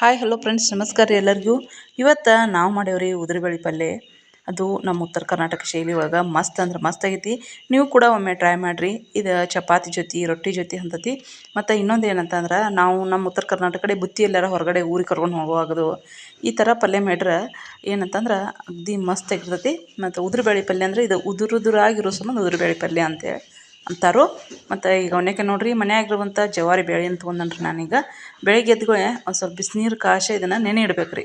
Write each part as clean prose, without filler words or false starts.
Hi hello friends, ನಮಸ್ಕಾರ ರೀ ಎಲ್ಲರಿಗೂ. ಇವತ್ತು ನಾವು ಮಾಡೇವ್ರಿ ಉದುರಿಬೇಳೆ ಪಲ್ಯ. ಅದು ನಮ್ಮ ಉತ್ತರ ಕರ್ನಾಟಕ ಶೈಲಿ ಒಳಗೆ ಮಸ್ತ್ ಅಂದ್ರೆ ಮಸ್ತ್ ಆಗೈತಿ. ನೀವು ಕೂಡ ಒಮ್ಮೆ ಟ್ರೈ ಮಾಡಿರಿ. ಇದು ಚಪಾತಿ ಜೊತೆ ರೊಟ್ಟಿ ಜೊತೆ ಅಂತತಿ. ಮತ್ತು ಇನ್ನೊಂದು ಏನಂತಂದ್ರೆ, ನಾವು ನಮ್ಮ ಉತ್ತರ ಕರ್ನಾಟಕ ಕಡೆ ಬುತ್ತಿ ಎಲ್ಲಾರ ಹೊರಗಡೆ ಊರಿಗೆ ಕರ್ಕೊಂಡು ಹೋಗುವಾಗದು ಈ ಥರ ಪಲ್ಯ ಮಾಡ್ರೆ ಏನಂತಂದ್ರೆ ಅಗ್ದಿ ಮಸ್ತ್ ಆಗಿರ್ತೈತಿ. ಮತ್ತು ಉದುರಿಬೇಳೆ ಪಲ್ಯ ಅಂದರೆ ಇದು ಉದುರಾಗಿರೋ ಸಂಬಂಧ ಉದುರಿಬೇಳೆ ಪಲ್ಯ ಅಂತೇಳಿ ಅಂತಾರೋ. ಮತ್ತು ಈಗ ಅವನೇಕೆ ನೋಡಿರಿ, ಮನೆಯಾಗಿರುವಂಥ ಜವಾರಿ ಬೇಳೆ ಅಂತ ತೊಗೊಂಡ್ರಿ. ನಾನೀಗ ಬೆಳಿಗ್ಗೆ ಎದ್ದುಗಳೇ ಒಂದು ಸ್ವಲ್ಪ ಬಿಸಿನೀರು ಕಾಯ್ಸಿ ಇದನ್ನು ನೆನೆ ಇಡಬೇಕು ರೀ.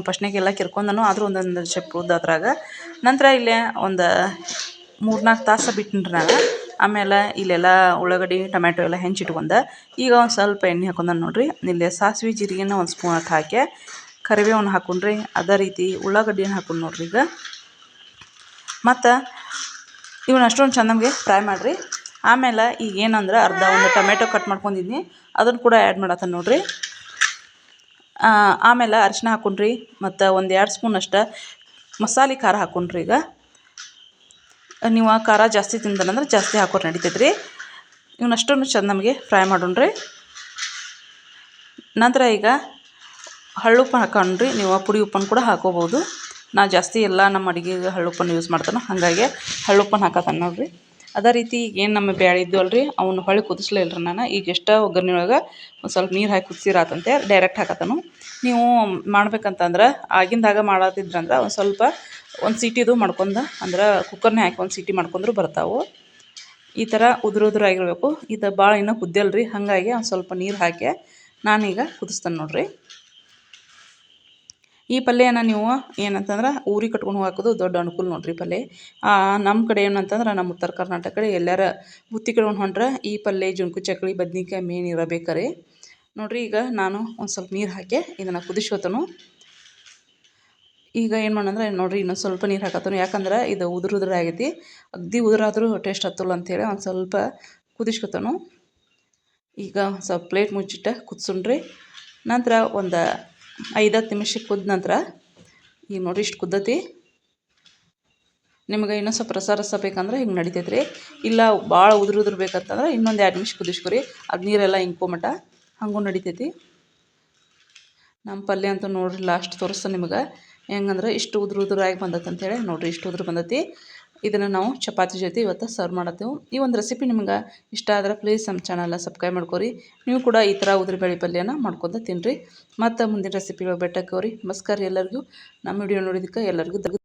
ಫಸ್ಟ್ನಾಗೆಲ್ಲ ಕೆರ್ಕೊಂಡನು, ಆದರೂ ಒಂದೊಂದು ಶೆಪ್ ಅದ್ರಾಗ. ನಂತರ ಇಲ್ಲೇ ಒಂದು 3-4 ತಾಸು ಬಿಟ್ಟಿನ್ರಿ ನಾನು. ಆಮೇಲೆ ಇಲ್ಲೆಲ್ಲ ಉಳ್ಳಾಗಡ್ಡಿ ಟೊಮೆಟೊ ಎಲ್ಲ ಹೆಂಚಿಟ್ಕೊಂಡೆ. ಈಗ ಒಂದು ಸ್ವಲ್ಪ ಎಣ್ಣೆ ಹಾಕೊಂಡ ನೋಡಿರಿ. ಇಲ್ಲೇ ಸಾಸಿವೆ ಜೀರಿಗೆನ ಒಂದು ಸ್ಪೂನ್ ಅಷ್ಟು ಹಾಕಿ ಕರಿಬೇವನ್ನ ಹಾಕೊಂಡ್ರಿ. ಅದೇ ರೀತಿ ಉಳ್ಳಾಗಡ್ಡಿನ ಹಾಕೊಂಡು ನೋಡಿರಿ ಈಗ. ಮತ್ತು ಇವನ್ನ ಅಷ್ಟೊಂದು ಚೆಂದಂಗೆ ಫ್ರೈ ಮಾಡಿರಿ. ಆಮೇಲೆ ಈಗ ಏನಂದ್ರೆ ಅರ್ಧ ಒಂದು ಟೊಮೆಟೊ ಕಟ್ ಮಾಡ್ಕೊಂಡಿದ್ದೀನಿ, ಅದನ್ನು ಕೂಡ ಆ್ಯಡ್ ಮಾಡತ್ತೇನೆ ನೋಡಿರಿ. ಆಮೇಲೆ ಅರಿಶಿನ ಹಾಕೊಂಡ್ರಿ. ಮತ್ತು ಒಂದು 2 ಸ್ಪೂನ್ ಅಷ್ಟು ಮಸಾಲೆ ಖಾರ ಹಾಕೊಂಡ್ರಿ. ಈಗ ನೀವು ಖಾರ ಜಾಸ್ತಿ ತಿಂದನಂದ್ರೆ ಜಾಸ್ತಿ ಹಾಕೋರು ನಡಿತೈತೆ ರೀ. ಇವನ್ನಷ್ಟನ್ನು ಚೆಂದ ನಮಗೆ ಫ್ರೈ ಮಾಡೋಣ್ರಿ. ನಂತರ ಈಗ ಹಳ್ಳುಪ್ಪು ಹಾಕೊಂಡ್ರಿ. ನೀವು ಪುಡಿ ಉಪ್ಪನ್ನು ಕೂಡ ಹಾಕೋಬೋದು. ನಾ ಜಾಸ್ತಿ ಎಲ್ಲ ನಮ್ಮ ಅಡುಗೆಗೆ ಹಳ್ಳುಪ್ಪನ್ನು ಯೂಸ್ ಮಾಡ್ತಾನೆ, ಹಾಗಾಗಿ ಹಳ್ಳುಪ್ಪನ್ನು ಹಾಕತ್ತಾನೆ ನೋಡಿರಿ. ಅದೇ ರೀತಿ ಏನು ನಮ್ಮ ಬ್ಯಾಳೆ ಇದ್ದು ಅಲ್ರಿ, ಅವನ್ನ ಹೊಳ್ಳಿ ಕುದಿಸ್ಲೇ ಇಲ್ರಿ ನಾನು. ಈಗ ಎಷ್ಟೋ ಒಗ್ಗರಣೆ ಒಳಗೆ ಒಂದು ಸ್ವಲ್ಪ ನೀರು ಹಾಕಿ ಕುದಿಸಿರಾತಂತೆ ಡೈರೆಕ್ಟ್ ಹಾಕತ್ತಾನು. ನೀವು ಮಾಡ್ಬೇಕಂತಂದ್ರೆ ಆಗಿಂದಾಗ ಮಾಡತ್ತಿದ್ರಂದ್ರೆ ಒಂದು ಸೀಟಿದು ಮಾಡ್ಕೊಂಡು, ಅಂದ್ರೆ ಕುಕ್ಕರ್ನೇ ಹಾಕಿ ಒಂದು ಸೀಟಿ ಮಾಡ್ಕೊಂಡ್ರು ಬರ್ತಾವೆ. ಈ ಥರ ಉದುರಾಗಿರಬೇಕು. ಇದು ಭಾಳ ಇನ್ನೂ ಕುದ್ದಿಯಲ್ರಿ, ಹಾಗಾಗಿ ಒಂದು ಸ್ವಲ್ಪ ನೀರು ಹಾಕಿ ನಾನೀಗ ಕುದಿಸ್ತೇನೆ ನೋಡಿರಿ. ಈ ಪಲ್ಯನ ನೀವು ಏನಂತಂದ್ರೆ ಊರಿಗೆ ಕಟ್ಕೊಂಡು ಹೋಗೋದು ದೊಡ್ಡ ಅನುಕೂಲ ನೋಡಿರಿ ಪಲ್ಯ. ನಮ್ಮ ಕಡೆ ಏನಂತಂದ್ರೆ ನಮ್ಮ ಉತ್ತರ ಕರ್ನಾಟಕ ಕಡೆ ಎಲ್ಲಾರ ಬುತ್ತಿ ಕಟ್ಕೊಂಡು ಹೊಂಟ್ರೆ ಈ ಪಲ್ಯ ಜುಣ್ಕು ಚಕ್ಲಿ ಬದ್ನಿಕಾಯಿ ಮೇನ್ ಇರಬೇಕಾರೆ ನೋಡಿರಿ. ಈಗ ನಾನು ಒಂದು ಸ್ವಲ್ಪ ನೀರು ಹಾಕಿ ಇದನ್ನು ಕುದಿಸ್ಕೊತನು. ಈಗ ಏನು ಮಾಡಂದ್ರೆ ನೋಡಿರಿ, ಇನ್ನೊಂದು ಸ್ವಲ್ಪ ನೀರು ಹಾಕತ್ತನು. ಯಾಕಂದ್ರೆ ಇದು ಉದುರಾಗೈತಿ. ಅಗ್ದಿ ಉದುರಾದರೂ ಟೇಸ್ಟ್ ಹತ್ತಲ್ಲ ಅಂಥೇಳಿ ಒಂದು ಸ್ವಲ್ಪ ಕುದಿಸ್ಕೊತನು. ಈಗ ಸ್ವಲ್ಪ ಪ್ಲೇಟ್ ಮುಚ್ಚಿಟ್ಟು ಕುದಿಸೋಣ್ರಿ. ನಂತರ ಒಂದು 5-10 ನಿಮಿಷಕ್ಕೆ ಕುದ್ದ ನಂತರ ಈಗ ನೋಡಿರಿ ಇಷ್ಟು ಕುದ್ದತಿ. ನಿಮ್ಗೆ ಇನ್ನೂ ಸ್ವಲ್ಪ ರಸ ಬೇಕಂದ್ರೆ ಹಿಂಗೆ ನಡಿತೈತೆ ರೀ. ಇಲ್ಲ ಭಾಳ ಉದುರು ಬೇಕಂತಂದ್ರೆ ಇನ್ನೊಂದು 2 ನಿಮಿಷ ಕುದಿಸ್ಕೊರಿ. ಅದು ನೀರೆಲ್ಲ ಇಂಕೋಮಟ ಹಂಗೂ ನಡಿತೈತಿ. ನಮ್ಮ ಪಲ್ಯ ಅಂತೂ ನೋಡಿರಿ ಲಾಸ್ಟ್ ತೋರಿಸ್ತಾ ನಿಮ್ಗೆ ಹೆಂಗಂದ್ರೆ ಇಷ್ಟು ಉದುರಾಗಿ ಬಂದೈತೆ ಅಂಥೇಳಿ. ನೋಡಿರಿ ಇಷ್ಟು ಉದುರು ಬಂದೈತಿ. ಇದನ್ನು ನಾವು ಚಪಾತಿ ಜೊತೆ ಇವತ್ತು ಸರ್ವ್ ಮಾಡತ್ತೇವೆ. ಈ ಒಂದು ರೆಸಿಪಿ ನಿಮ್ಗೆ ಇಷ್ಟ ಆದ್ರೆ ಪ್ಲೀಸ್ ನಮ್ಮ ಚಾನಲ್ನ ಸಬ್ಸ್ಕ್ರೈಬ್ ಮಾಡ್ಕೊರಿ. ನೀವು ಕೂಡ ಈ ಥರ ಉದುರುಬೇಳೆ ಪಲ್ಯನ ಮಾಡ್ಕೊತ ತಿನ್ನಿರಿ. ಮತ್ತು ಮುಂದಿನ ರೆಸಿಪಿಗಳು ಭೇಟಿಯಾಗೋರಿ. ನಮಸ್ಕಾರ ಎಲ್ಲರಿಗೂ. ನಮ್ಮ ವಿಡಿಯೋ ನೋಡಿದ್ದಕ್ಕೆ ಎಲ್ಲರಿಗೂ